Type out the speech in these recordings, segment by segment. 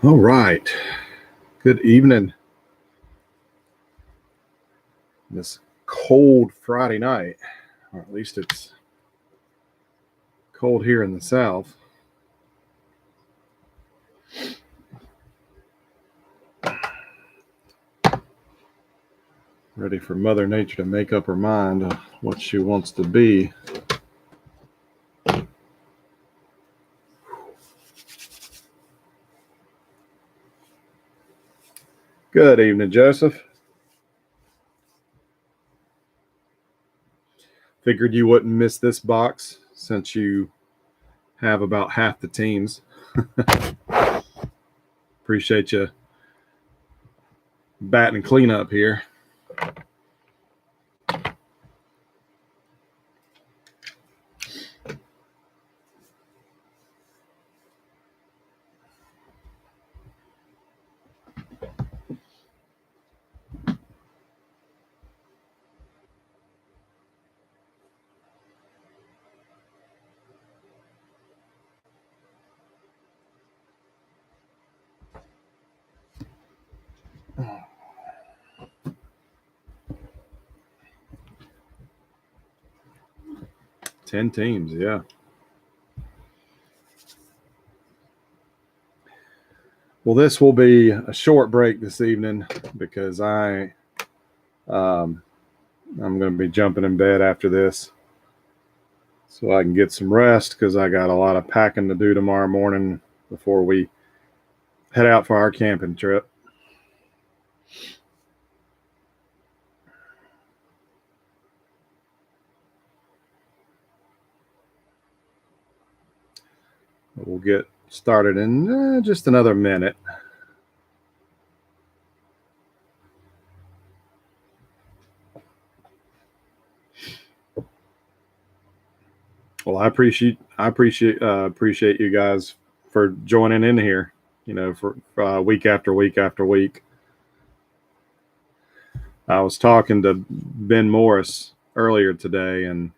All right. Good evening. This cold Friday night, or at least it's cold here in the South. Ready for Mother Nature to make up her mind on what she wants to be. Good evening, Joseph. Figured you wouldn't miss this box since you have about half the teams. Appreciate you batting cleanup here. Ten teams, yeah. Well, this will be a short break this evening because I'm going to be jumping in bed after this so I can get some rest because I got a lot of packing to do tomorrow morning before we head out for our camping trip. We'll get started in just another minute. Well, I appreciate you guys for joining in here. You know, for week after week after week. I was talking to Ben Morris earlier today, and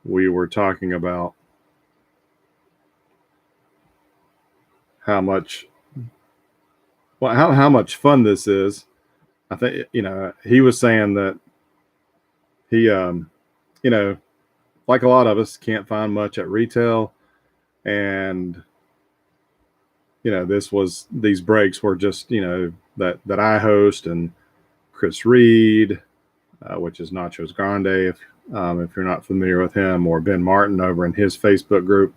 we were talking about how much fun this is. I think he was saying that he like a lot of us can't find much at retail, and these breaks were just that I host, and Chris Reed, which is Nachos Grande, if you're not familiar with him, or Ben Martin over in his Facebook group.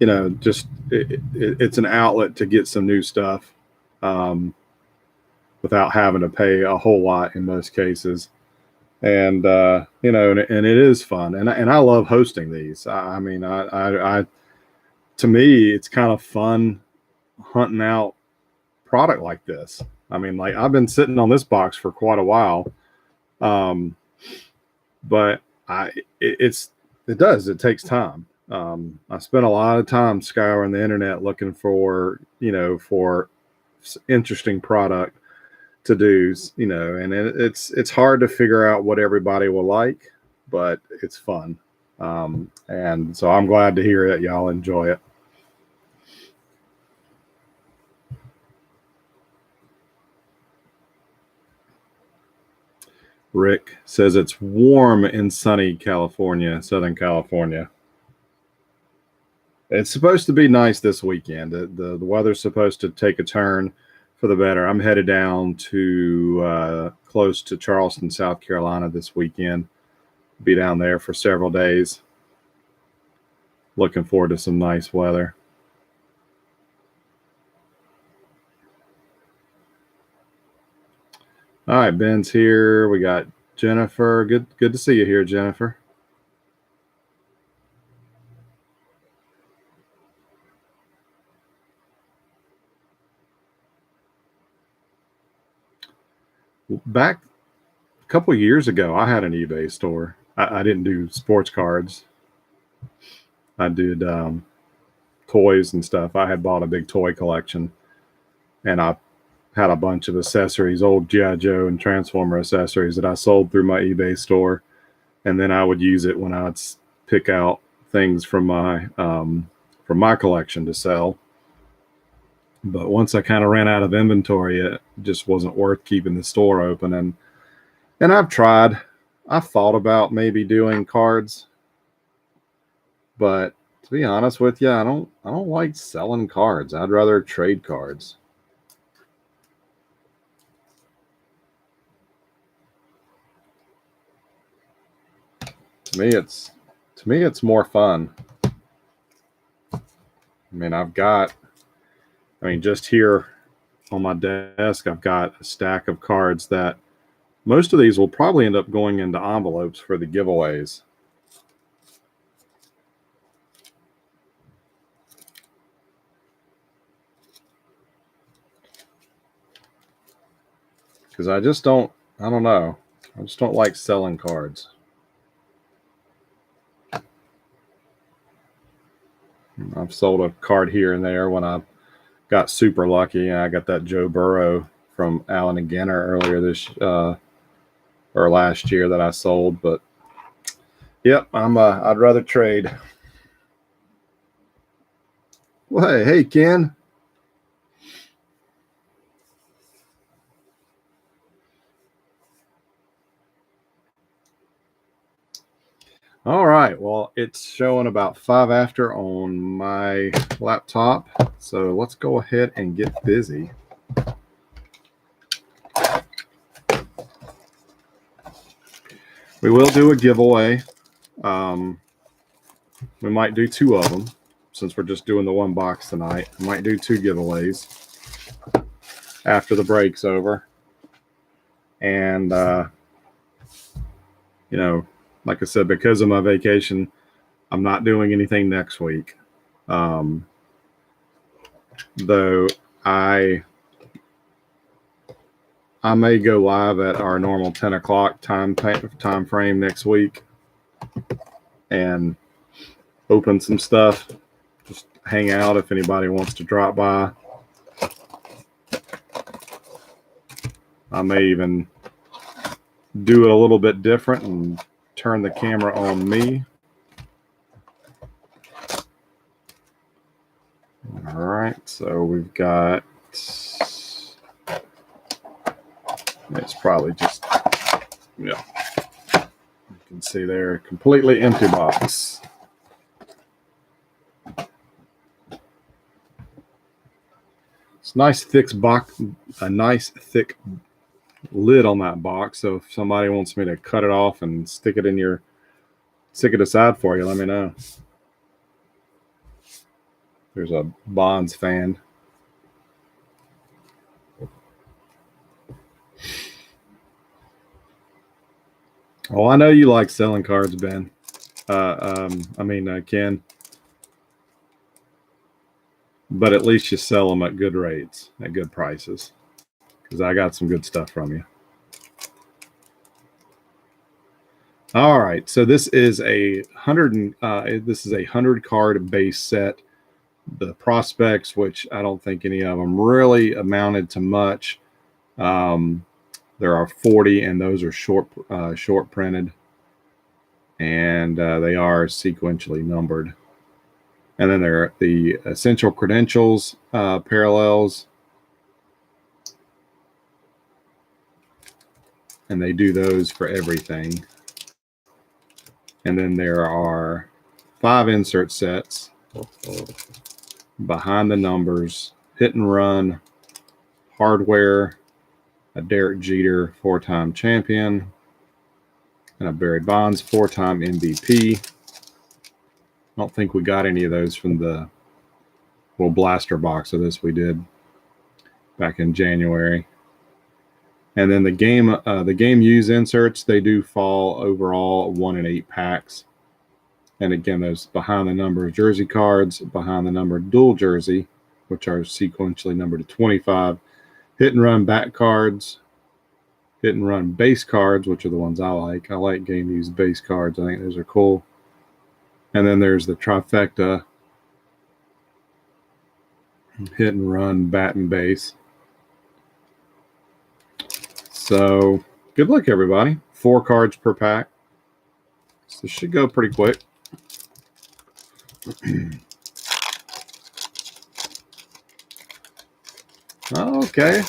It's an outlet to get some new stuff without having to pay a whole lot in most cases. And and it is fun, and I love hosting these. I mean, to me, it's kind of fun hunting out product like this. I mean, like I've been sitting on this box for quite a while, but it takes time. I spent a lot of time scouring the internet looking for interesting product to do, and it's hard to figure out what everybody will like, but it's fun. And so I'm glad to hear that y'all enjoy it. Rick says it's warm in sunny California, Southern California. It's supposed to be nice this weekend. The weather's supposed to take a turn for the better. I'm headed down to close to Charleston, South Carolina this weekend. Be down there for several days. Looking forward to some nice weather. All right, Ben's here. We got Jennifer. Good to see you here, Jennifer. Back a couple of years ago, I had an eBay store. I didn't do sports cards. I did toys and stuff. I had bought a big toy collection, and I had a bunch of accessories, old G.I. Joe and Transformer accessories that I sold through my eBay store. And then I would use it when I would pick out things from my for my collection to sell. But once I kind of ran out of inventory, it just wasn't worth keeping the store open. And I've thought about maybe doing cards, but to be honest with you, I don't like selling cards. I'd rather trade cards. To me, it's more fun. I mean, just here on my desk, I've got a stack of cards that most of these will probably end up going into envelopes for the giveaways. Because I don't know. I just don't like selling cards. I've sold a card here and there when I got super lucky. I got that Joe Burrow from Allen and Ginter earlier or last year that I sold. But yep, I'd rather trade. Well, hey, Ken. All right. Well, it's showing about 5 after on my laptop. So let's go ahead and get busy. We will do a giveaway. We might do 2 of them since we're just doing the 1 box tonight. We might do 2 giveaways after the break's over. And, like I said, because of my vacation, I'm not doing anything next week. Though I may go live at our normal 10 o'clock time frame next week and open some stuff. Just hang out if anybody wants to drop by. I may even do it a little bit different and turn the camera on me. All right, so we've got, it's probably just, yeah, you can see there, completely empty box. It's nice thick box, a nice thick lid on that box. So if somebody wants me to cut it off and stick it aside for you, let me know. There's a Bonds fan. Oh, I know you like selling cards, Ben. Ken. But at least you sell them at good rates, at good prices. Because I got some good stuff from you. All right, so this is a 100 card base set. The prospects, which I don't think any of them really amounted to much. There are 40, and those are short printed, and they are sequentially numbered. And then there are the essential credentials parallels, and they do those for everything. And then there are 5 insert sets, behind the numbers, hit and run, hardware, a Derek Jeter 4-time champion, and a Barry Bonds 4-time MVP. I don't think we got any of those from the blaster box of this we did back in January. And then the game use inserts, they do fall overall 1 in 8 packs. And again, those behind the number jersey cards, behind the number dual jersey, which are sequentially numbered to 25, hit and run back cards, hit and run base cards, which are the ones I like. I like game use base cards. I think those are cool. And then there's the trifecta, hit and run, bat and base. So good luck, everybody. 4 cards per pack. So this should go pretty quick. Okay.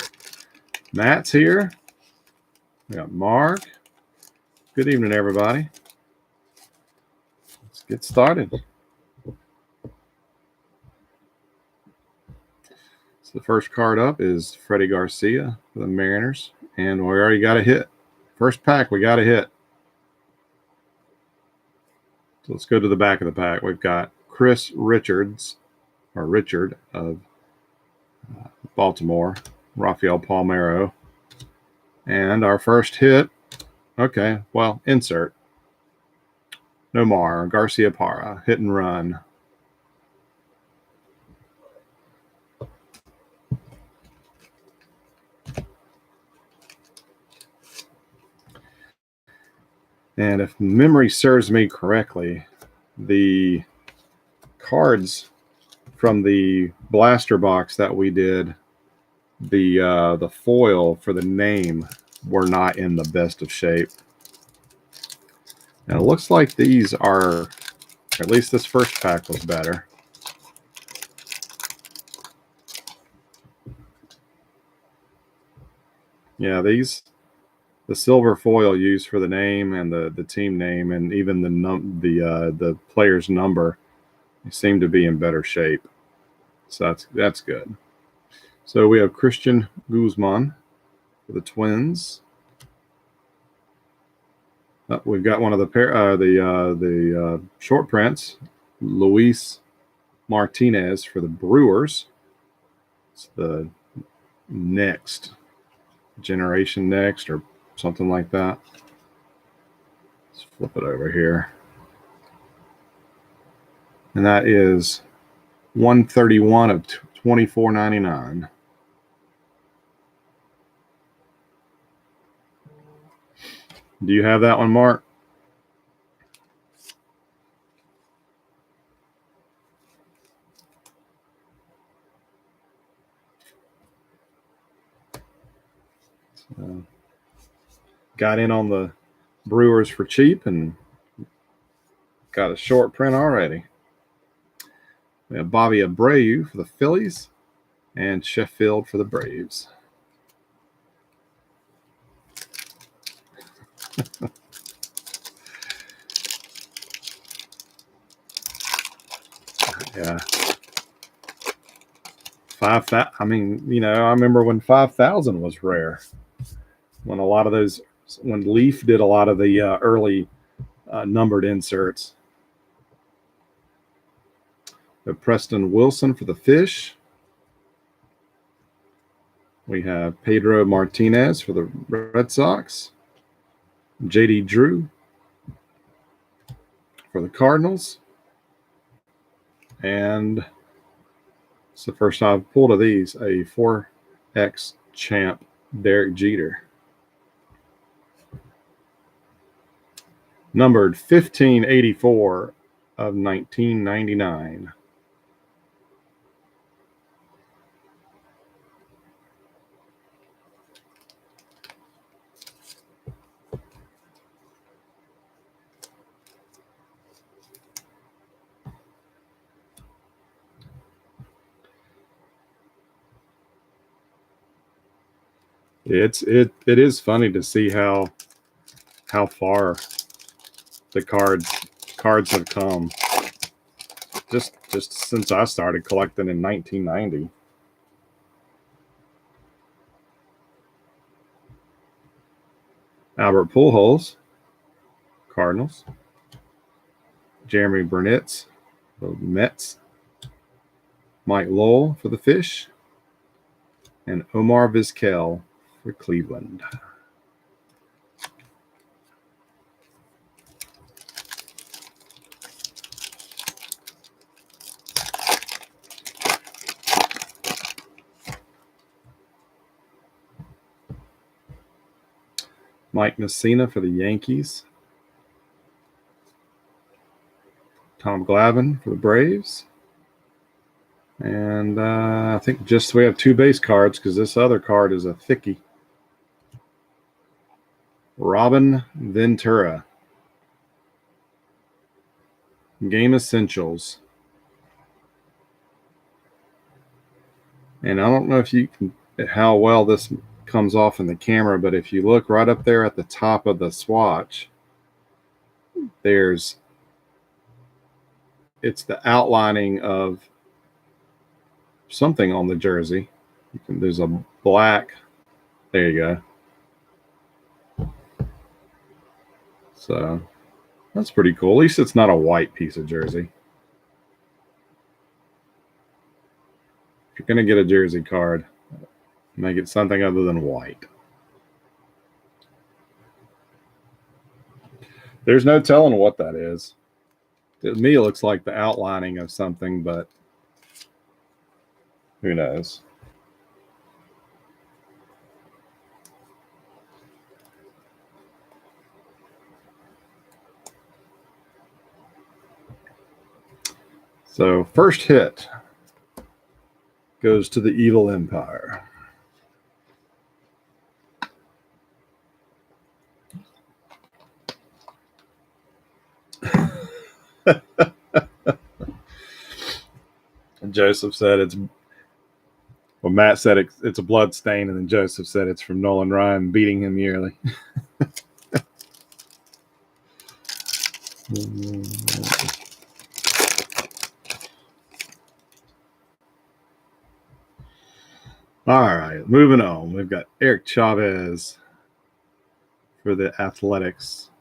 Matt's here. We got Mark. Good evening, everybody. Let's get started. So the first card up is Freddie Garcia for the Mariners. And we already got a hit. First pack, we got a hit. So let's go to the back of the pack. We've got Chris Richards, or Richard of Baltimore, Rafael Palmeiro. And our first hit, okay, well, insert. Nomar Garcia Parra, hit and run. And if memory serves me correctly, the cards from the blaster box that we did, the foil for the name were not in the best of shape. And it looks like these are, or at least this first pack was better. Yeah, the silver foil used for the name and the team name and even the player's number seem to be in better shape. So that's good. So we have Christian Guzman for the Twins. We've got one of the short prints, Luis Martinez for the Brewers. It's the next generation next or something like that. Let's flip it over here. And that is 131 of 24.99. Do you have that one, Mark? Got in on the Brewers for cheap and got a short print already. We have Bobby Abreu for the Phillies and Sheffield for the Braves. Yeah. I remember when 5,000 was rare. When a lot of those, when Leaf did a lot of the early numbered inserts. We have Preston Wilson for the Fish. We have Pedro Martinez for the Red Sox. J.D. Drew for the Cardinals. And it's the first time I've pulled of these, a 4X champ, Derek Jeter. Numbered 1584 of 1999. It is funny to see how far the cards have come just since I started collecting in 1990. Albert Pujols, Cardinals. Jeremy Burnitz, the Mets. Mike Lowell for the Fish. And Omar Vizquel for Cleveland. Mike Messina for the Yankees. Tom Glavine for the Braves. And I think we have two base cards because this other card is a thickie. Robin Ventura. Game Essentials. And I don't know if you can how well this comes off in the camera, but if you look right up there at the top of the swatch, it's the outlining of something on the jersey. There's a black, there you go. So that's pretty cool. At least it's not a white piece of jersey. If you're going to get a jersey card, make it something other than white. There's no telling what that is. To me, it looks like the outlining of something, but who knows? So first hit goes to the Evil Empire. And Joseph said Matt said it's a blood stain, and then Joseph said it's from Nolan Ryan beating him yearly. All right, moving on. We've got Eric Chavez for the Athletics.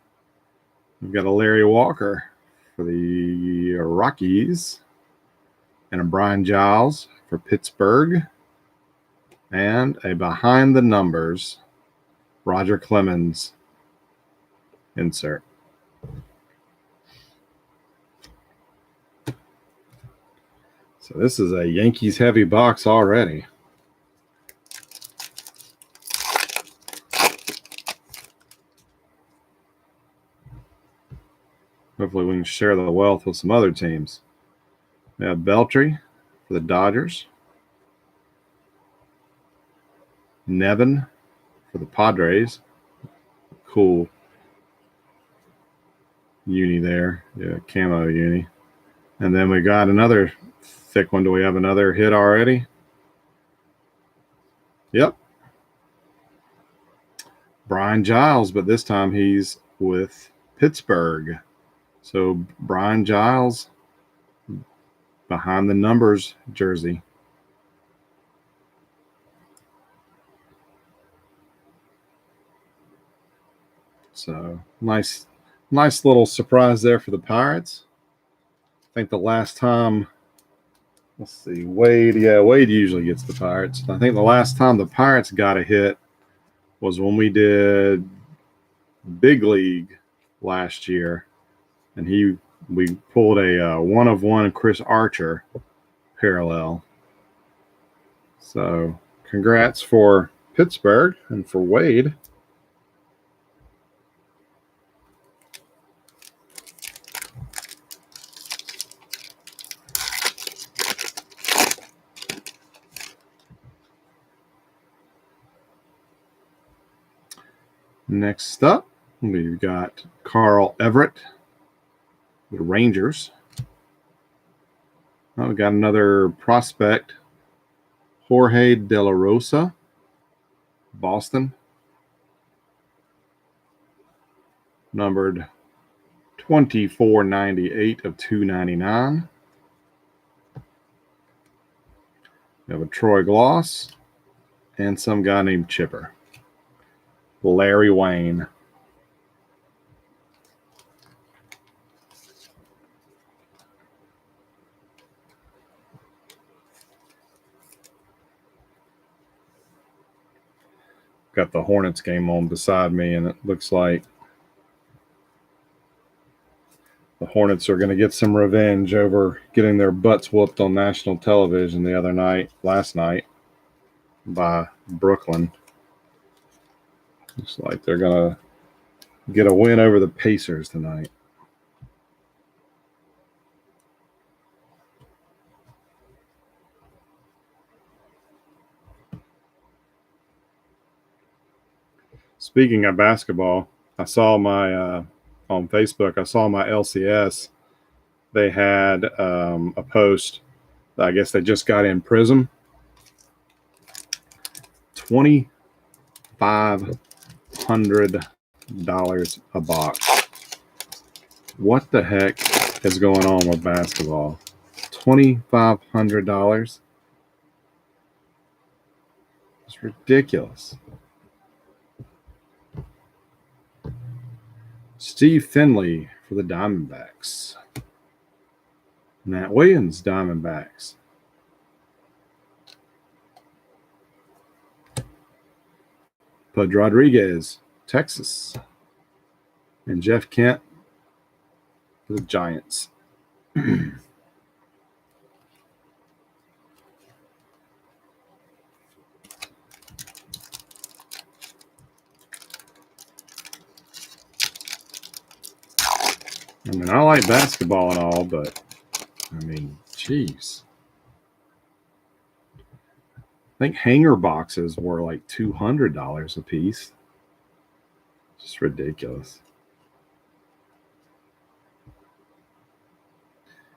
We've got a Larry Walker for the Rockies, and a Brian Giles for Pittsburgh, and a behind the numbers Roger Clemens insert. So this is a Yankees heavy box already. Hopefully we can share the wealth with some other teams. We have Beltry for the Dodgers. Nevin for the Padres. Cool uni there. Yeah, camo uni. And then we got another thick one. Do we have another hit already? Yep. Brian Giles, but this time he's with Pittsburgh. So Brian Giles, behind the numbers jersey. So nice little surprise there for the Pirates. I think the last time, let's see, Wade usually gets the Pirates. I think the last time the Pirates got a hit was when we did Big League last year, and we pulled a 1-of-1 Chris Archer parallel. So congrats for Pittsburgh and for Wade. Next up, we've got Carl Everett with Rangers. Oh, we got another prospect, Jorge De La Rosa, Boston, numbered 2498 of 299. We have a Troy Gloss and some guy named Chipper. Larry Wayne. Got the Hornets game on beside me, and it looks like the Hornets are going to get some revenge over getting their butts whooped on national television last night by Brooklyn. Looks like they're going to get a win over the Pacers tonight. Speaking of basketball, I saw on Facebook, I saw my LCS. They had a post. I guess they just got in Prism. $2,500 a box. What the heck is going on with basketball? $2,500? It's ridiculous. Steve Finley for the Diamondbacks. Matt Williams, Diamondbacks. Pud Rodriguez, Texas. And Jeff Kent for the Giants. I mean, I like basketball and all, but I mean, geez. I think hanger boxes were like $200 a piece. Just ridiculous.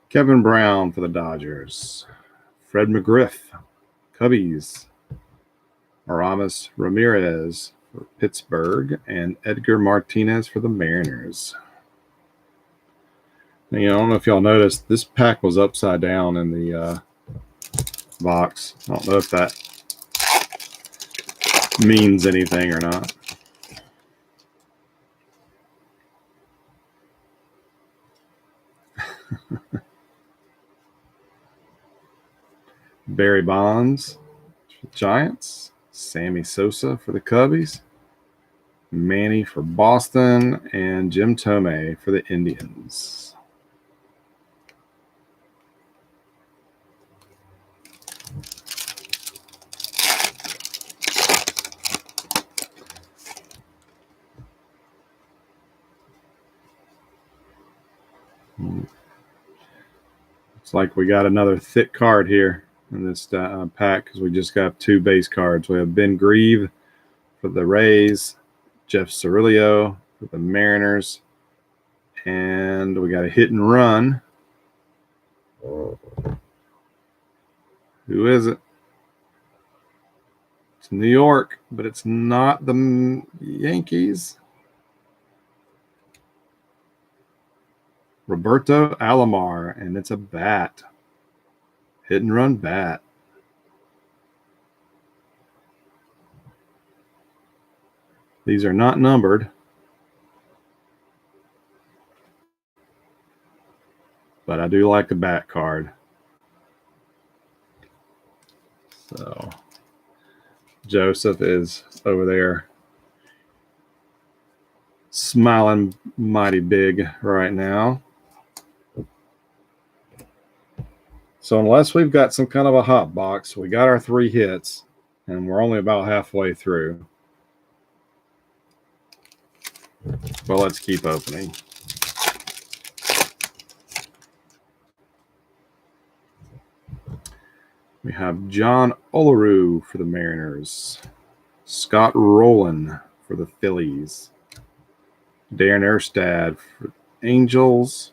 Kevin Brown for the Dodgers. Fred McGriff, Cubbies. Aramis Ramirez for Pittsburgh. And Edgar Martinez for the Mariners. And, I don't know if y'all noticed, this pack was upside down in the box. I don't know if that means anything or not. Barry Bonds for the Giants. Sammy Sosa for the Cubbies. Manny for Boston. And Jim Thome for the Indians. Looks like we got another thick card here in this pack because we just got 2 base cards. We have Ben Grieve for the Rays, Jeff Cirillo for the Mariners, and we got a hit and run. Who is it? It's New York, but it's not the Yankees. Roberto Alomar, and it's a bat. Hit and run bat. These are not numbered. But I do like the bat card. So Joseph is over there smiling mighty big right now. So unless we've got some kind of a hot box, we got our 3 hits, and we're only about halfway through. Well, let's keep opening. We have John Olerud for the Mariners. Scott Rowland for the Phillies. Darren Erstad for Angels.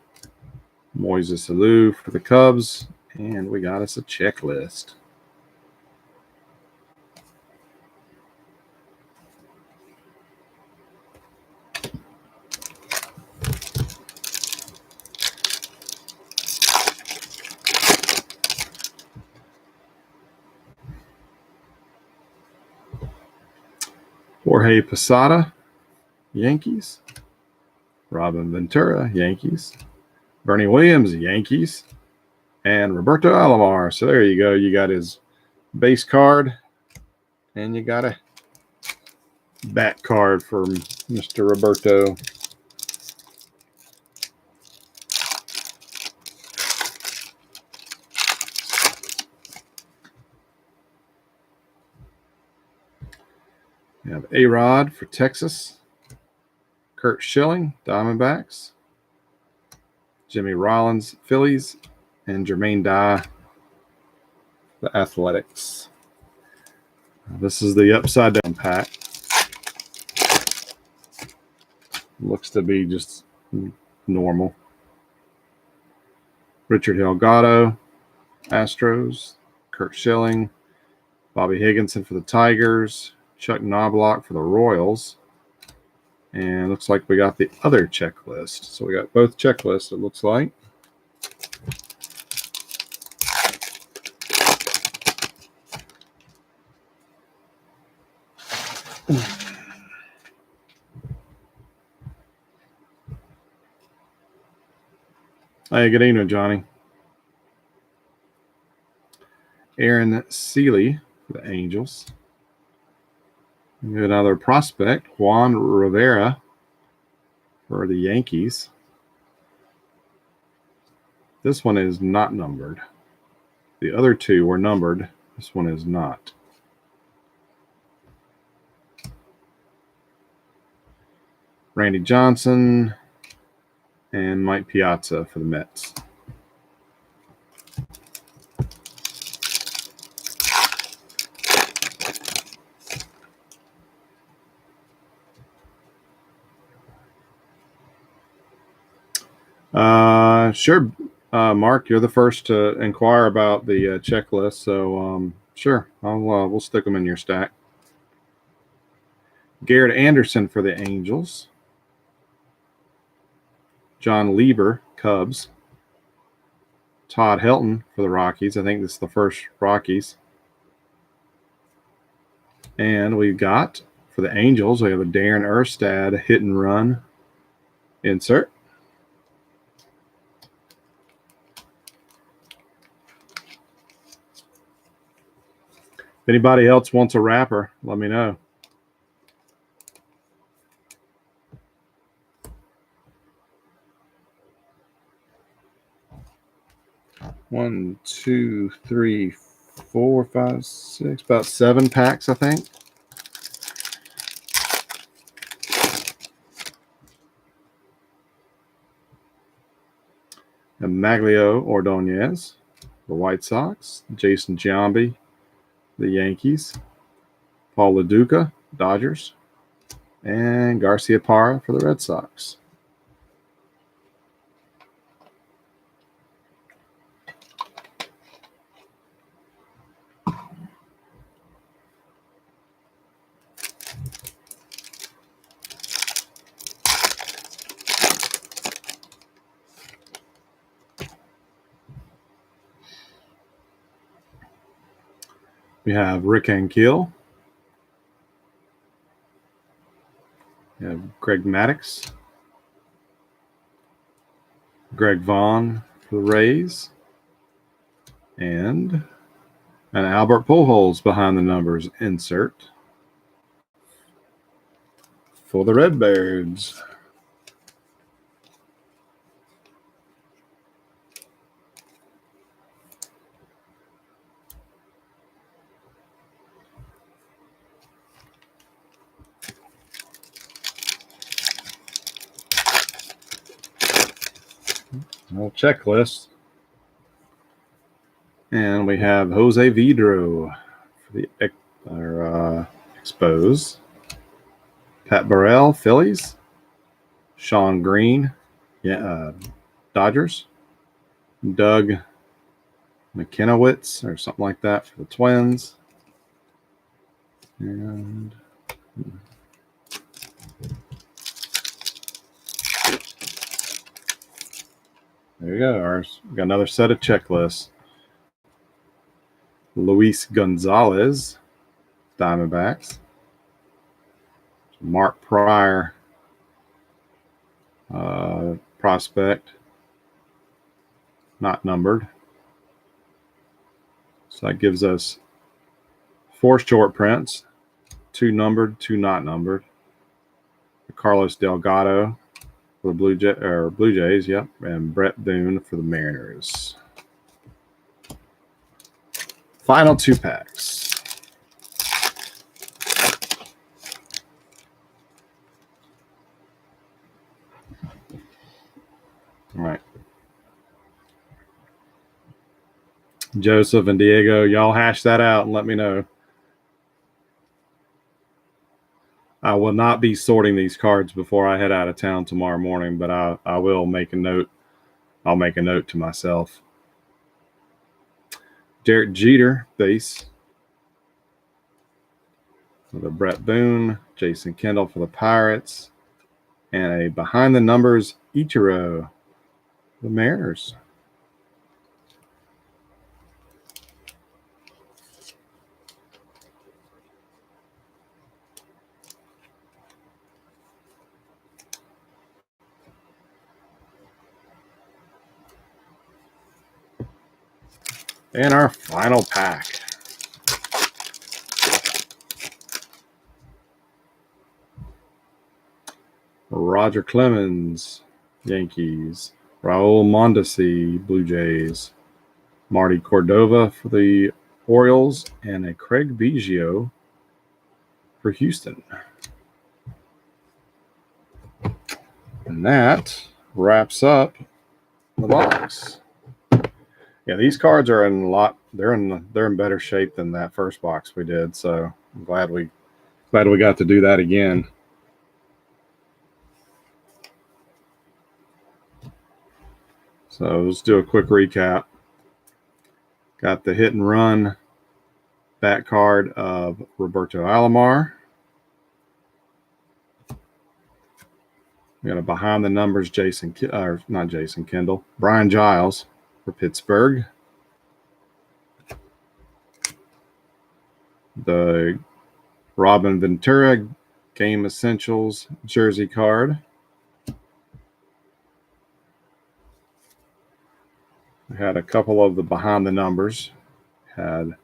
Moises Alou for the Cubs. And we got us a checklist. Jorge Posada, Yankees. Robin Ventura, Yankees. Bernie Williams, Yankees. And Roberto Alomar. So there you go. You got his base card. And you got a bat card for Mr. Roberto. We have A-Rod for Texas. Curt Schilling, Diamondbacks. Jimmy Rollins, Phillies. And Jermaine Dye, the Athletics. This is the upside down pack. Looks to be just normal. Richard Delgado, Astros. Curt Schilling. Bobby Higginson for the Tigers. Chuck Knobloch for the Royals. And looks like we got the other checklist. So we got both checklists, it looks like. Hey, good evening, Johnny. Aaron Seeley for the Angels. Another prospect, Juan Rivera for the Yankees. This one is not numbered. The other two were numbered. This one is not. Randy Johnson and Mike Piazza for the Mets. Sure. Mark, you're the first to inquire about the checklist, so sure, we'll stick them in your stack. Garrett Anderson for the Angels. John Lieber, Cubs. Todd Helton for the Rockies. I think this is the first Rockies. And we've got, for the Angels, we have a Darren Erstad hit and run insert. If anybody else wants a wrapper, let me know. One, two, three, 4, 5, 6, about 7 packs, I think. And Maglio Ordonez, the White Sox. Jason Giambi, the Yankees. Paul LaDuca, Dodgers. And Garcia Parra for the Red Sox. We have Rick Ankiel. We have Greg Maddux. Greg Vaughn for the Rays. And an Albert Pujols behind the numbers insert for the Redbirds. No checklist. And we have Jose Vidro for the Expose. Pat Burrell, Phillies. Sean Green, Dodgers. Doug McKenowitz or something like that for the Twins. And there you go. We got another set of checklists. Luis Gonzalez, Diamondbacks. Mark Pryor, prospect, not numbered. So that gives us 4 short prints, 2 numbered, 2 not numbered. Carlos Delgado for the Blue Jays, yep, and Brett Boone for the Mariners. Final 2 packs. All right. Joseph and Diego, y'all hash that out and let me know. I will not be sorting these cards before I head out of town tomorrow morning, but I will make a note. I'll make a note to myself. Derek Jeter, base. for the Brett Boone, Jason Kendall for the Pirates, and a behind the numbers Ichiro, the Mariners. And our final pack. Roger Clemens, Yankees. Raul Mondesi, Blue Jays. Marty Cordova for the Orioles. And a Craig Biggio for Houston. And that wraps up the box. Yeah, these cards are in a lot. They're in better shape than that first box we did. So I'm glad we got to do that again. So let's do a quick recap. Got the hit and run back card of Roberto Alomar. We got a behind the numbers not Jason Kendall, Brian Giles for Pittsburgh. The Robin Ventura Game Essentials jersey card. We had a couple of the behind the numbers. Had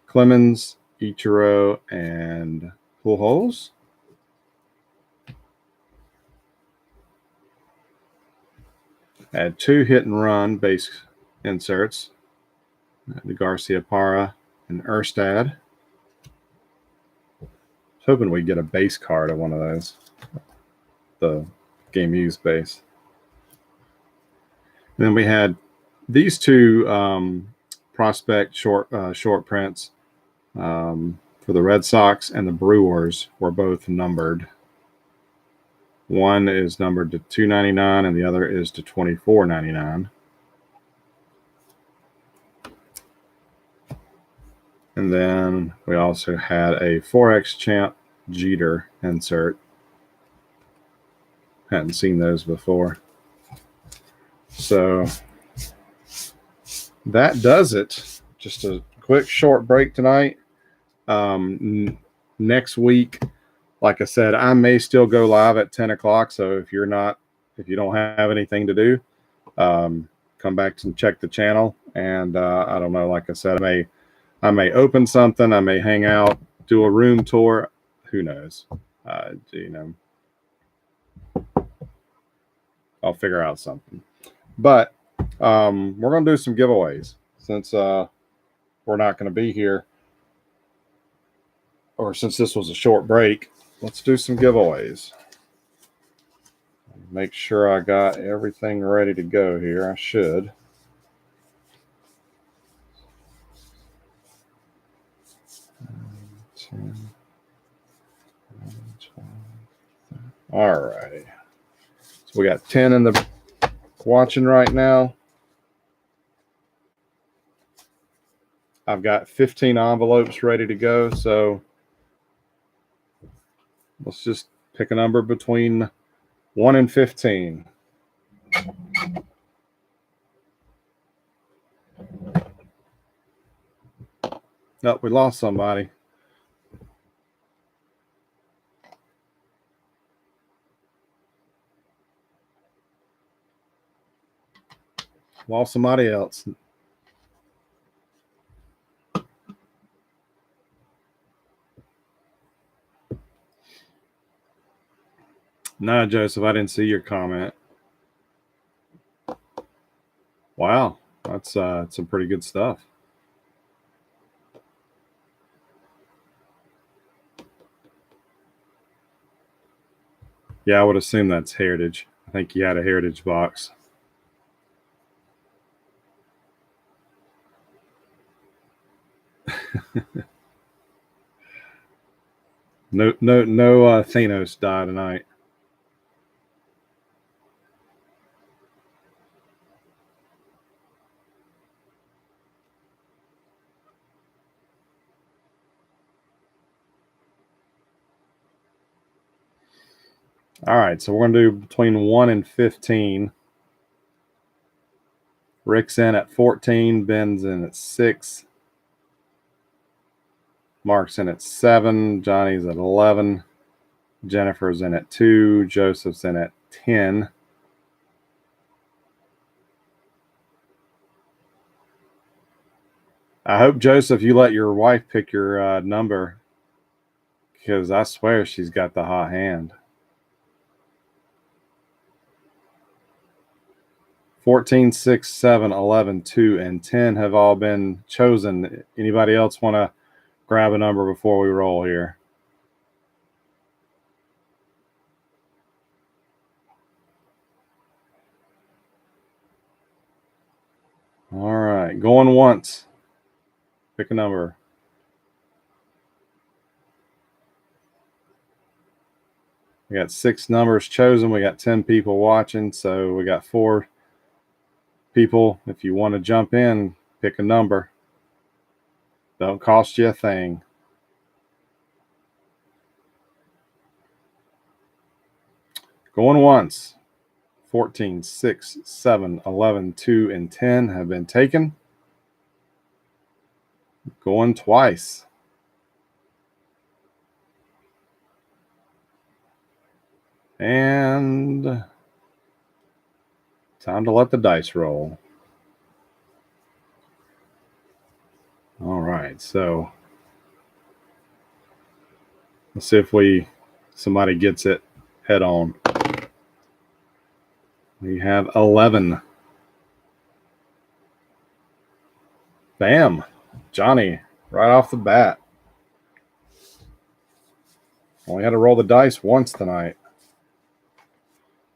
Clemens, Ichiro, and Pujols. Had two hit and run base inserts. The Garcia Parra and Erstad. Hoping we get a base card of one of those. The game used base. And then we had these two prospect short prints for the Red Sox and the Brewers were both numbered. One is numbered to 299 and the other is to 24.99. And then we also had a 4X Champ Jeter insert. Hadn't seen those before. So that does it. Just a quick short break tonight. Next week, like I said, I may still go live at 10 o'clock. So if you don't have anything to do, come back and check the channel. And I don't know, like I said, I may open something. I may hang out, do a room tour. Who knows? I'll figure out something. But we're going to do some giveaways since we're not going to be here, or since this was a short break. Let's do some giveaways. Make sure I got everything ready to go here. I should. All right. So we got 10 in the watching right now. I've got 15 envelopes ready to go. So let's just pick a number between 1 and 15. Nope, we lost somebody. Lost somebody else. No, Joseph, I didn't see your comment. Wow, that's some pretty good stuff. Yeah, I would assume that's Heritage. I think you had a Heritage box. No Thanos died tonight. All right, so we're going to do between 1 and 15. Rick's in at 14. Ben's in at 6. Mark's in at 7. Johnny's at 11. Jennifer's in at 2. Joseph's in at 10. I hope, Joseph, you let your wife pick your number, because I swear she's got the hot hand. 14, 6, 7, 11, 2, and 10 have all been chosen. Anybody else want to grab a number before we roll here? All right, going once. Pick a number. We got 6 numbers chosen. We got 10 people watching, so we got 4 people. If you want to jump in, pick a number. Don't cost you a thing. Going once. 14, 6, 7, 11, 2, and 10 have been taken. Going twice. And time to let the dice roll. All right, so let's see if somebody gets it head on. We have 11. Bam. Johnny, right off the bat. Only had to roll the dice once tonight.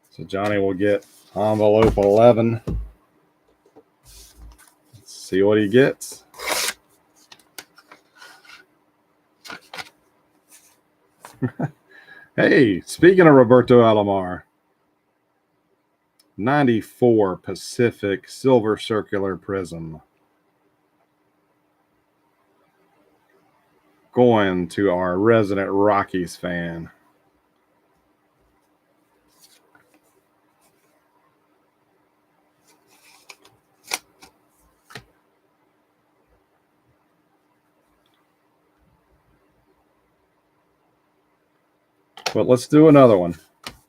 So Johnny will get envelope 11. Let's see what he gets. Hey, speaking of Roberto Alomar, 94 Pacific Silver Circular Prism. Going to our resident Rockies fan. But let's do another one.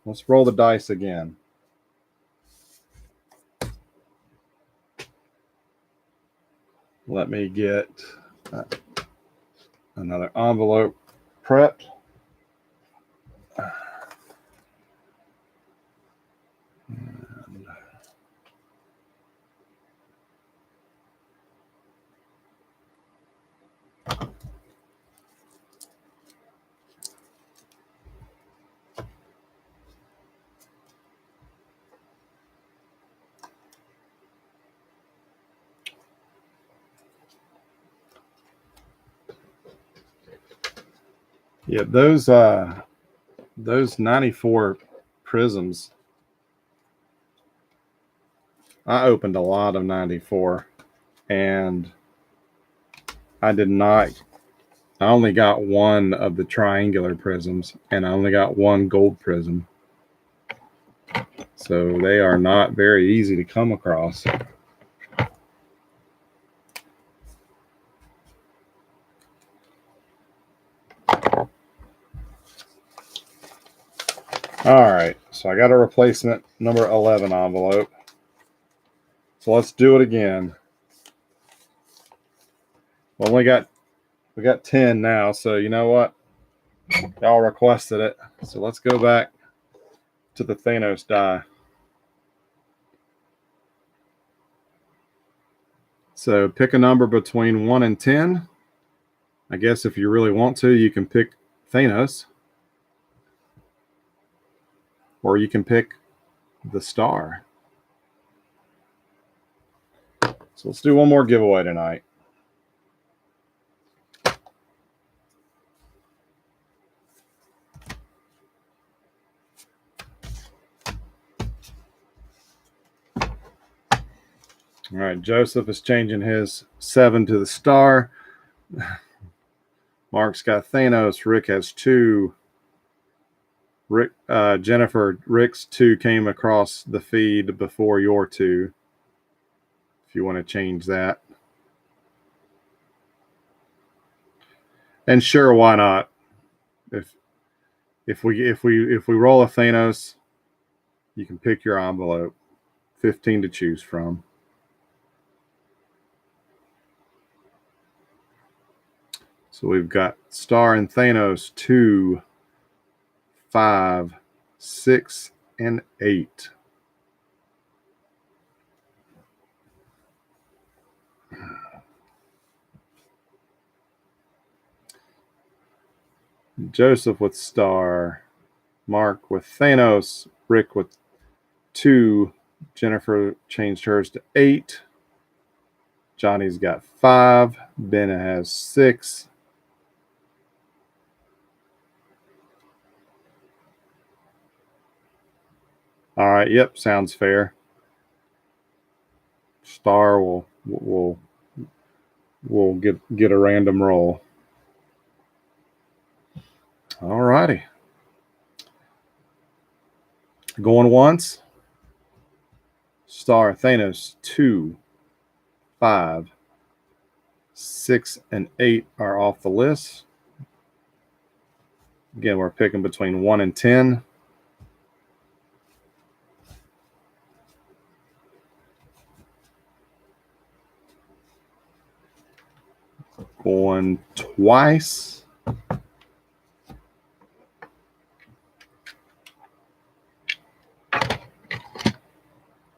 Let's roll the dice again. Let me get another envelope prepped. Yeah, those 94 prisms. I opened a lot of 94, and I only got one of the triangular prisms, and I only got one gold prism. So they are not very easy to come across. All right, so I got a replacement number 11 envelope. So let's do it again. We got 10 now, so you know what? Y'all requested it. So let's go back to the Thanos die. So pick a number between 1 and 10. I guess if you really want to, you can pick Thanos. Or you can pick the star. So let's do one more giveaway tonight. All right, Joseph is changing his 7 to the star. Mark's got Thanos. Rick has 2. Rick, Jennifer, Rick's 2 came across the feed before your 2. If you want to change that. And sure, why not? If we roll a Thanos, you can pick your envelope. 15 to choose from. So we've got Star and Thanos 2, 5, 6, and 8. Joseph with Star, Mark with Thanos, Rick with 2, Jennifer changed hers to 8, Johnny's got 5, Ben has 6. All right, yep, sounds fair. Star will get a random roll. All righty. Going once. Star, Thanos, 2, 5, 6, and 8 are off the list. Again, we're picking between 1 and 10. Going twice.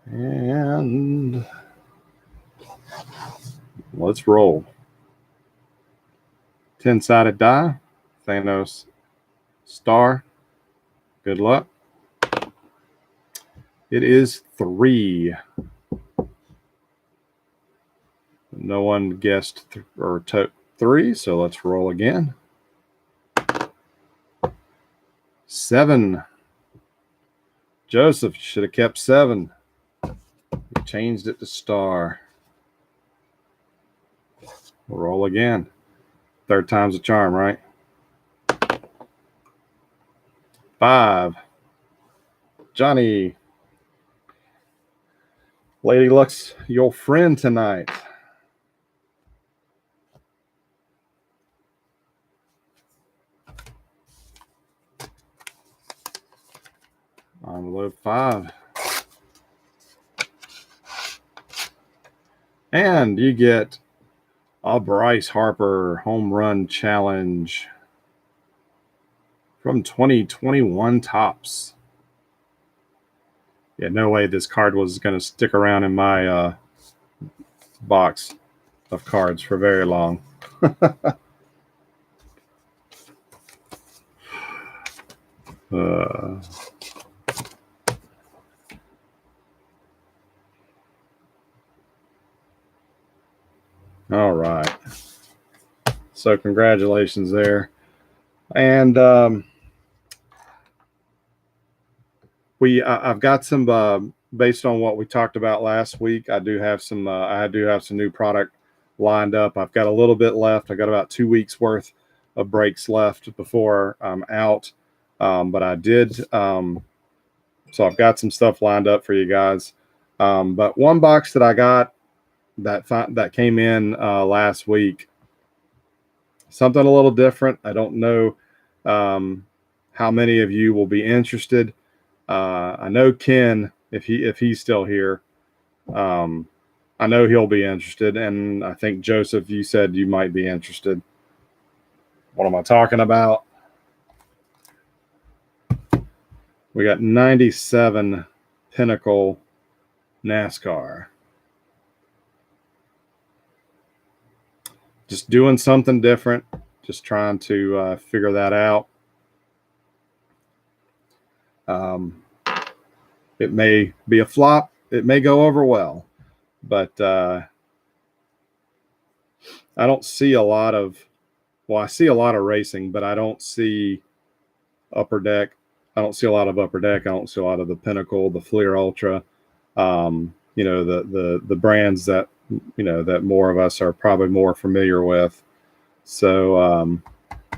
And let's roll. 10-sided die. Thanos, Star. Good luck. It is 3. No one guessed or took 3, so let's roll again. 7. Joseph should have kept 7. He changed it to Star. We'll roll again. 3rd time's a charm, right? 5. Johnny. Lady Luck's your friend tonight. Envelope 5. And you get a Bryce Harper home run challenge from 2021 Topps. Yeah, no way this card was going to stick around in my box of cards for very long. All right. So congratulations there. And I've got some based on what we talked about last week. I do have some new product lined up. I've got a little bit left. I got about 2 weeks worth of breaks left before I'm out. But I did. So I've got some stuff lined up for you guys. But one box that I got that came in last week, something a little different. I don't know how many of you will be interested. I know Ken, if he's still here, I know he'll be interested, and I think Joseph, you said you might be interested. What am I talking about? We got 97 Pinnacle NASCAR. Just doing something different. Just trying to figure that out. It may be a flop. It may go over well. But I don't see a lot of, I see a lot of racing, but I don't see Upper Deck. I don't see a lot of Upper Deck. I don't see a lot of the Pinnacle, the Fleer Ultra, the brands that, that more of us are probably more familiar with. So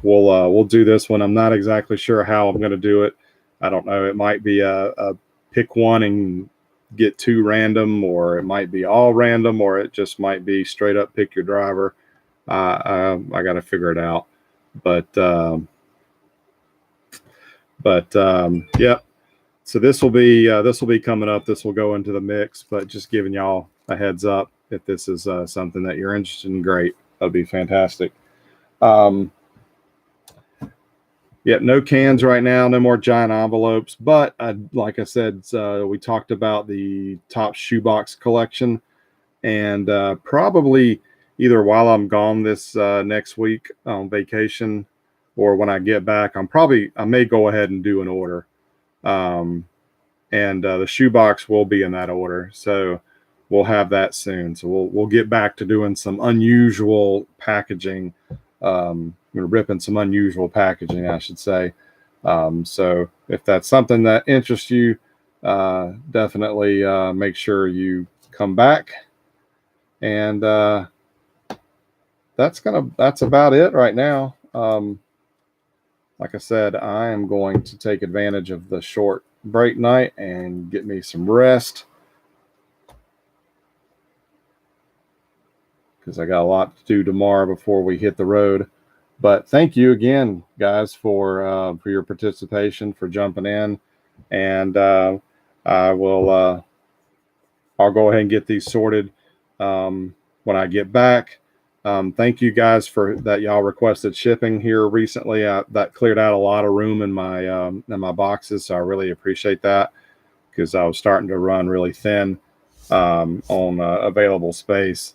we'll do this one. I'm not exactly sure how I'm going to do it. I don't know. It might be a pick one and get two random, or it might be all random, or it just might be straight up pick your driver. I got to figure it out. But yeah. So this will be coming up. This will go into the mix, but just giving y'all a heads up if this is something that you're interested in. Great, that'd be fantastic. Yeah, no cans right now, no more giant envelopes. But like I said, we talked about the Top Shoebox collection, and probably either while I'm gone this next week on vacation, or when I get back, I may go ahead and do an order. And the shoebox will be in that order, so we'll have that soon. So we'll get back to doing some unusual packaging, ripping some unusual packaging, I should say. So if that's something that interests you, definitely make sure you come back. And that's about it right now. Like I said, I am going to take advantage of the short break night and get me some rest, because I got a lot to do tomorrow before we hit the road. But thank you again, guys, for your participation, for jumping in, and I'll go ahead and get these sorted when I get back. Thank you guys for that. Y'all requested shipping here recently. That cleared out a lot of room in my boxes, so I really appreciate that, because I was starting to run really thin on available space.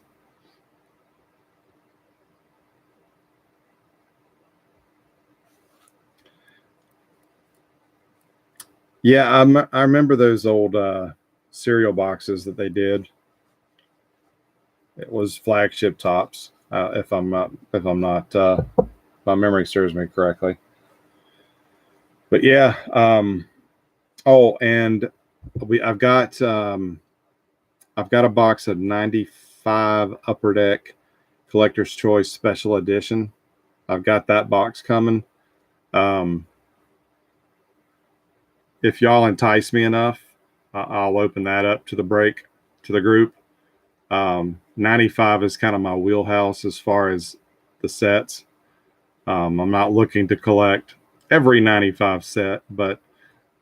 Yeah, I remember those old cereal boxes that they did. It was Flagship Tops, if my memory serves me correctly. But yeah, oh, and I've got a box of 95 Upper Deck Collector's Choice Special Edition. I've got that box coming. If y'all entice me enough, I'll open that up to the group. 95 is kind of my wheelhouse as far as the sets. I'm not looking to collect every 95 set, but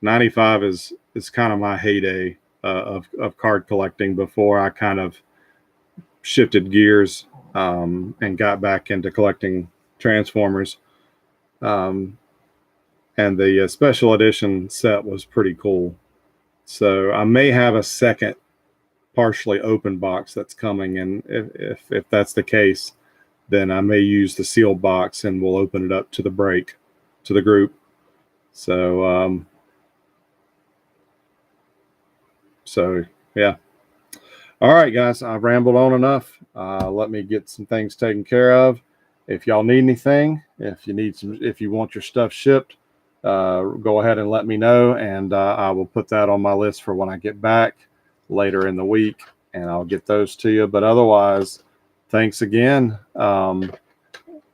95 is kind of my heyday of card collecting before I kind of shifted gears and got back into collecting Transformers. And the special edition set was pretty cool. So I may have a second partially open box that's coming, and if that's the case, then I may use the sealed box and we'll open it up to the group. So yeah. All right, guys, I've rambled on enough. Let me get some things taken care of. If y'all need anything, if you want your stuff shipped, go ahead and let me know, and I will put that on my list for when I get back later in the week, and I'll get those to you. But otherwise, thanks again.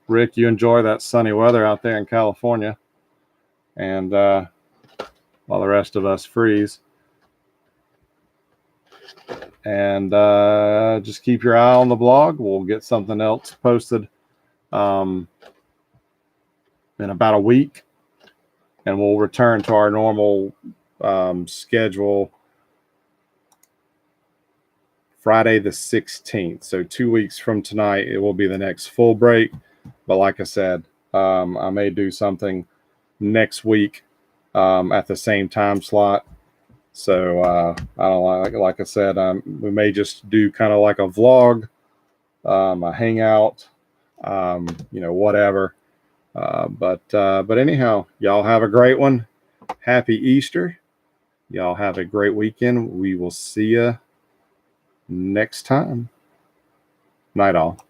Rick, you enjoy that sunny weather out there in California, and while the rest of us freeze. And just keep your eye on the blog. We'll get something else posted in about a week, and we'll return to our normal schedule Friday the 16th. So 2 weeks from tonight, it will be the next full break. But like I said, I may do something next week at the same time slot. So I don't like I said, we may just do kind of like a vlog, a hangout, whatever. But anyhow, y'all have a great one. Happy Easter. Y'all have a great weekend. We will see you next time. Night all.